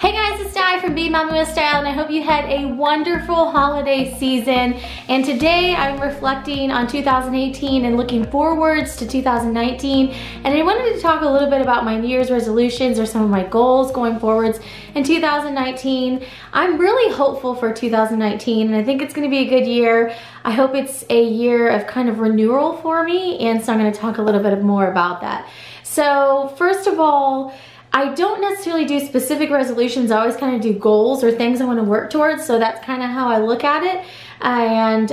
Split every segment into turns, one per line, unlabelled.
Hey guys, it's Di from BeingMommywithStyle, and I hope you had a wonderful holiday season. And today I'm reflecting on 2018 and looking forwards to 2019. And I wanted to talk a little bit about my New Year's resolutions or some of my goals going forwards in 2019. I'm really hopeful for 2019, and I think it's going to be a good year. I hope it's a year of kind of renewal for me, and so I'm going to talk a little bit more about that. So first of all, I don't necessarily do specific resolutions. I always kind of do goals or things I want to work towards. So that's kind of how I look at it. And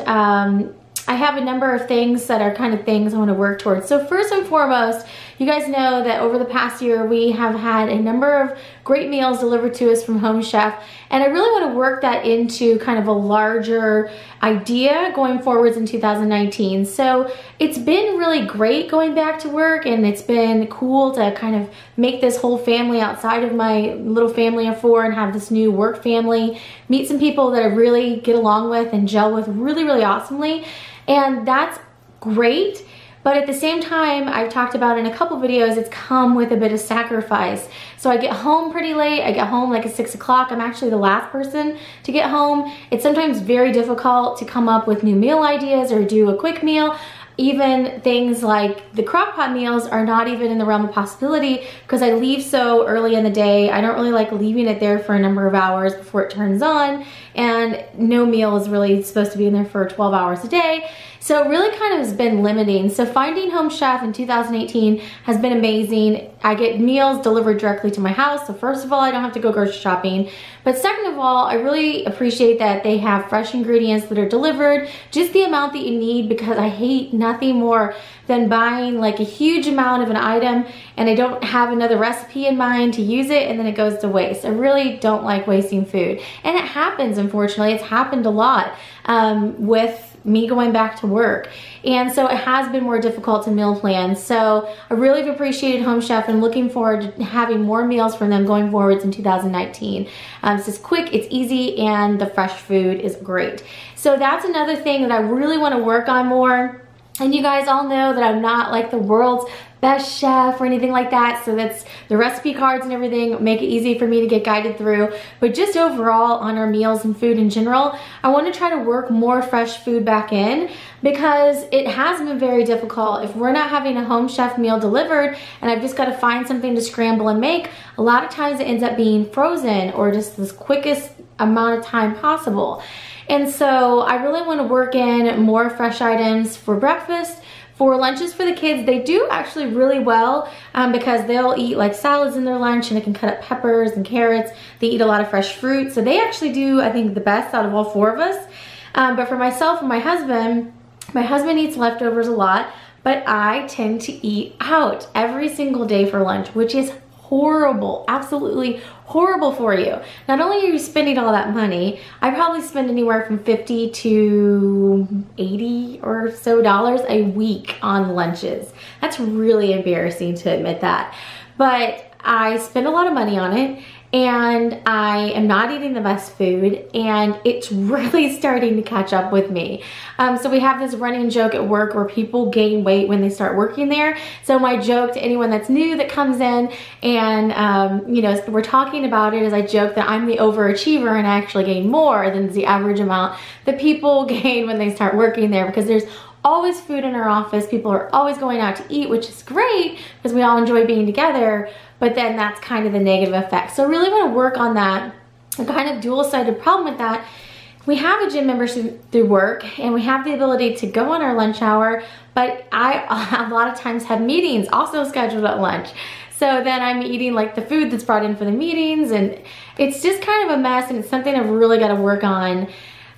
I have a number of things that are kind of things I want to work towards. So first and foremost, you guys know that over the past year, we have had a number of great meals delivered to us from Home Chef. And I really want to work that into kind of a larger idea going forwards in 2019. So it's been really great going back to work, and it's been cool to kind of make this whole family outside of my little family of four and have this new work family, meet some people that I really get along with and gel with really, really awesomely. And that's great. But at the same time, I've talked about in a couple videos, it's come with a bit of sacrifice. So I get home pretty late. I get home like at 6 o'clock. I'm actually the last person to get home. It's sometimes very difficult to come up with new meal ideas or do a quick meal. Even things like the crock pot meals are not even in the realm of possibility because I leave so early in the day. I don't really like leaving it there for a number of hours before it turns on, and no meal is really supposed to be in there for 12 hours a day. So it really kind of has been limiting. So finding Home Chef in 2018 has been amazing. I get meals delivered directly to my house. So first of all, I don't have to go grocery shopping. But second of all, I really appreciate that they have fresh ingredients that are delivered, just the amount that you need, because I hate nothing more than buying like a huge amount of an item and I don't have another recipe in mind to use it and then it goes to waste. I really don't like wasting food. And it happens, unfortunately. It's happened a lot with me going back to work. And so it has been more difficult to meal plan. So I really have appreciated Home Chef and looking forward to having more meals from them going forwards in 2019. It's just quick, it's easy, and the fresh food is great. So that's another thing that I really want to work on more. And you guys all know that I'm not like the world's best chef or anything like that, so that's the recipe cards and everything make it easy for me to get guided through. But just overall on our meals and food in general, I want to try to work more fresh food back in because it has been very difficult. If we're not having a Home Chef meal delivered and I've just got to find something to scramble and make, a lot of times it ends up being frozen or just this quickest amount of time possible. And so I really want to work in more fresh items for breakfast. For lunches for the kids, they do actually really well because they'll eat like salads in their lunch and they can cut up peppers and carrots. They eat a lot of fresh fruit. So they actually do, I think, the best out of all four of us. But for myself and my husband eats leftovers a lot, but I tend to eat out every single day for lunch, which is horrible, absolutely horrible for you. Not only are you spending all that money, I probably spend anywhere from $50 to $80 or so a week on lunches. That's really embarrassing to admit that, but I spend a lot of money on it. And I am not eating the best food, and it's really starting to catch up with me. So we have this running joke at work where people gain weight when they start working there. So my joke to anyone that's new that comes in and, you know, we're talking about it, is I joke that I'm the overachiever and I actually gain more than the average amount that people gain when they start working there, because there's always food in our office. People are always going out to eat, which is great because we all enjoy being together, but then that's kind of the negative effect. So I really want to work on that. A kind of dual-sided problem with that. We have a gym membership through work and we have the ability to go on our lunch hour, but I a lot of times have meetings also scheduled at lunch. So then I'm eating like the food that's brought in for the meetings, and it's just kind of a mess, and it's something I've really got to work on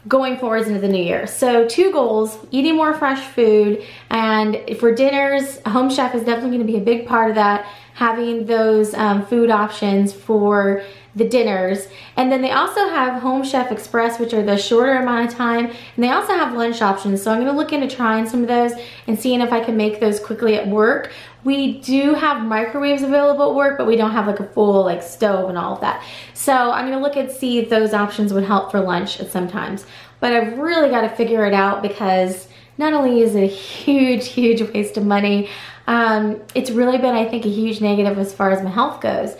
going forwards into the new year. So 2 goals: eating more fresh food, and for dinners, Home Chef is definitely going to be a big part of that, having those food options for the dinners. And then they also have Home Chef Express, which are the shorter amount of time, and they also have lunch options. So I'm going to look into trying some of those and seeing if I can make those quickly at work. We do have microwaves available at work, but we don't have like a full like stove and all of that. So I'm going to look and see if those options would help for lunch at some times. But I've really got to figure it out, because not only is it a huge, huge waste of money, it's really been, I think, a huge negative as far as my health goes.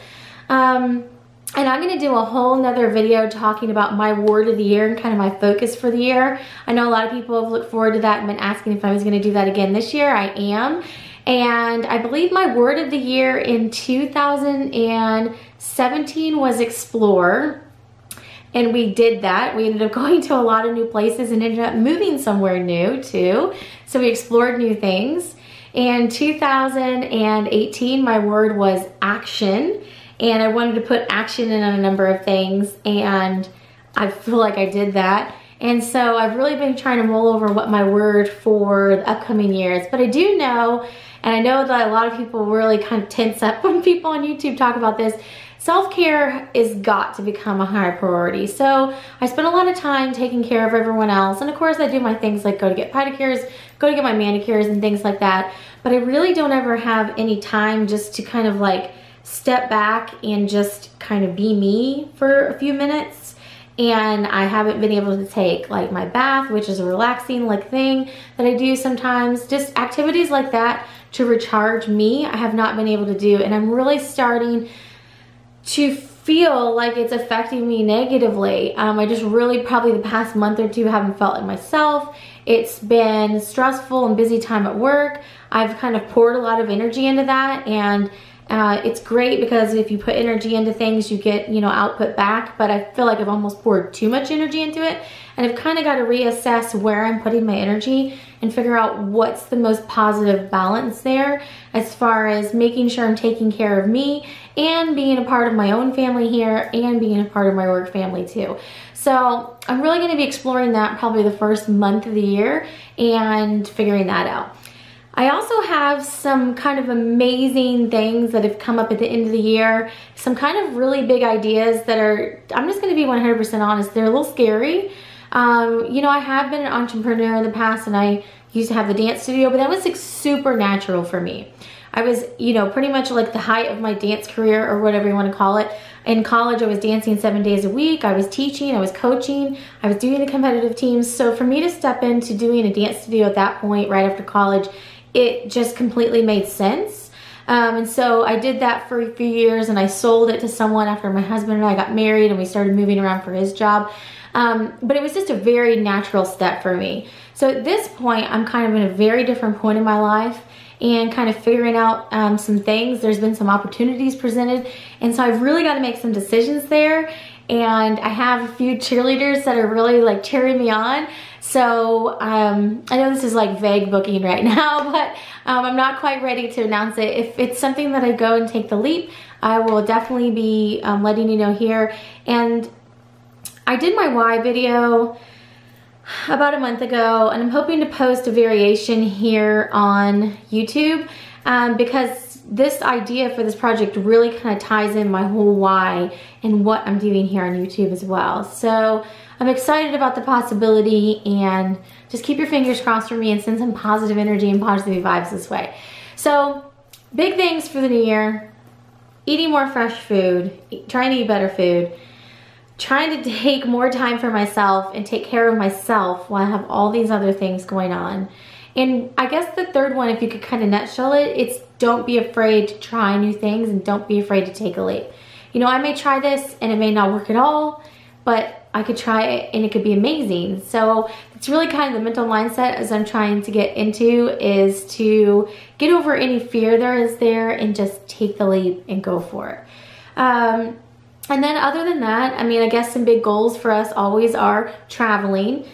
And I'm gonna do a whole nother video talking about my word of the year and kind of my focus for the year. I know a lot of people have looked forward to that and been asking if I was gonna do that again this year. I am. And I believe my word of the year in 2017 was explore. And we did that. We ended up going to a lot of new places and ended up moving somewhere new too. So we explored new things. In 2018, my word was action. And I wanted to put action in on a number of things. And I feel like I did that. And so I've really been trying to mull over what my word for the upcoming year is. But I do know, and I know that a lot of people really kind of tense up when people on YouTube talk about this, self-care is got to become a higher priority. So I spend a lot of time taking care of everyone else. And of course I do my things like go to get pedicures, go to get my manicures and things like that. But I really don't ever have any time just to kind of like step back and just kind of be me for a few minutes. And I haven't been able to take like my bath, which is a relaxing like thing that I do sometimes. Just activities like that to recharge me, I have not been able to do. And I'm really starting to feel like it's affecting me negatively. I just really probably the past month or two haven't felt it myself. It's been stressful and busy time at work. I've kind of poured a lot of energy into that, and it's great because if you put energy into things, you get, you know, output back, but I feel like I've almost poured too much energy into it, and I've kind of got to reassess where I'm putting my energy and figure out what's the most positive balance there as far as making sure I'm taking care of me and being a part of my own family here and being a part of my work family too. So I'm really going to be exploring that probably the first month of the year and figuring that out. I also have some kind of amazing things that have come up at the end of the year. Some kind of really big ideas that are, I'm just gonna be 100% honest, they're a little scary. You know, I have been an entrepreneur in the past and I used to have the dance studio, but that was like super natural for me. I was, you know, pretty much like the height of my dance career or whatever you want to call it. In college, I was dancing 7 days a week. I was teaching, I was coaching, I was doing the competitive teams. So for me to step into doing a dance studio at that point, right after college, it just completely made sense. And so I did that for a few years and I sold it to someone after my husband and I got married and we started moving around for his job. But it was just a very natural step for me. So at this point, I'm kind of in a very different point in my life and kind of figuring out some things. There's been some opportunities presented. And so I've really got to make some decisions there. And I have a few cheerleaders that are really like cheering me on. So I know this is like vague booking right now, but I'm not quite ready to announce it. If it's something that I go and take the leap, I will definitely be letting you know here. And I did my why video about a month ago, and I'm hoping to post a variation here on YouTube because this idea for this project really kind of ties in my whole why and what I'm doing here on YouTube as well. So I'm excited about the possibility, and just keep your fingers crossed for me and send some positive energy and positive vibes this way. So big things for the new year: eating more fresh food, trying to eat better food, trying to take more time for myself and take care of myself while I have all these other things going on. And I guess the third one, if you could kind of nutshell it, it's don't be afraid to try new things and don't be afraid to take a leap. You know, I may try this and it may not work at all, but I could try it and it could be amazing. So it's really kind of the mental mindset as I'm trying to get into, is to get over any fear there is there and just take the leap and go for it. And then other than that, I mean, I guess some big goals for us always are traveling.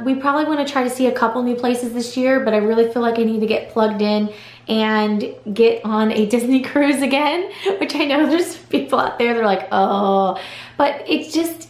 We probably want to try to see a couple new places this year, but I really feel like I need to get plugged in and get on a Disney cruise again, which I know there's people out there, they're like, oh, but it's just,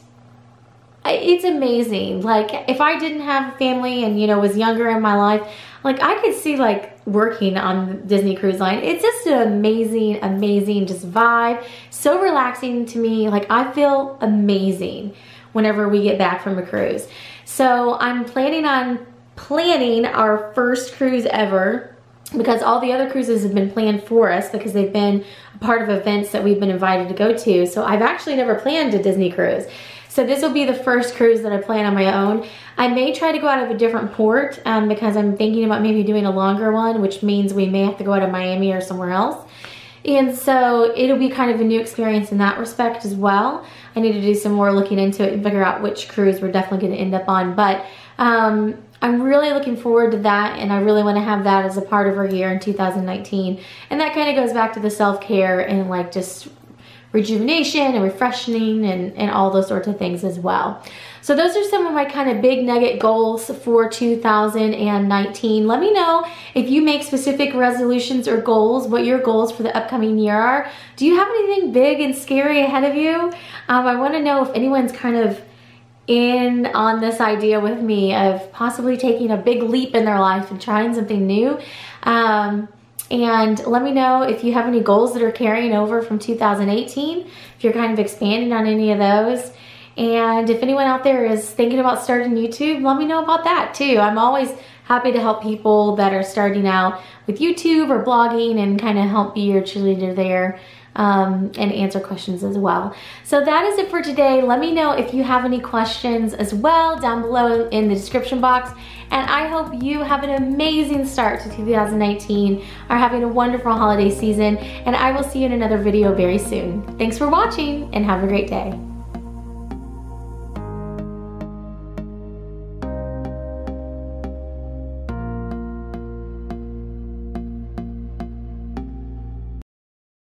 it's amazing. Like if I didn't have a family and, you know, was younger in my life, like I could see like working on the Disney Cruise Line. It's just an amazing, amazing just vibe. So relaxing to me. Like I feel amazing whenever we get back from a cruise. So I'm planning on planning our first cruise ever, because all the other cruises have been planned for us because they've been a part of events that we've been invited to go to. So I've actually never planned a Disney cruise. So this will be the first cruise that I plan on my own. I may try to go out of a different port because I'm thinking about maybe doing a longer one, which means we may have to go out of Miami or somewhere else. And so it'll be kind of a new experience in that respect as well. I need to do some more looking into it and figure out which cruise we're definitely going to end up on. But I'm really looking forward to that, and I really want to have that as a part of our year in 2019. And that kind of goes back to the self-care and like just rejuvenation and refreshing and all those sorts of things as well. So those are some of my kind of big nugget goals for 2019. Let me know if you make specific resolutions or goals, what your goals for the upcoming year are. Do you have anything big and scary ahead of you? I want to know if anyone's kind of in on this idea with me of possibly taking a big leap in their life and trying something new. And let me know if you have any goals that are carrying over from 2018, if you're kind of expanding on any of those. And if anyone out there is thinking about starting YouTube, let me know about that too. I'm always happy to help people that are starting out with YouTube or blogging and kind of help be your cheerleader there. And answer questions as well. So that is it for today. Let me know if you have any questions as well down below in the description box. And I hope you have an amazing start to 2019, are having a wonderful holiday season, and I will see you in another video very soon. Thanks for watching and have a great day.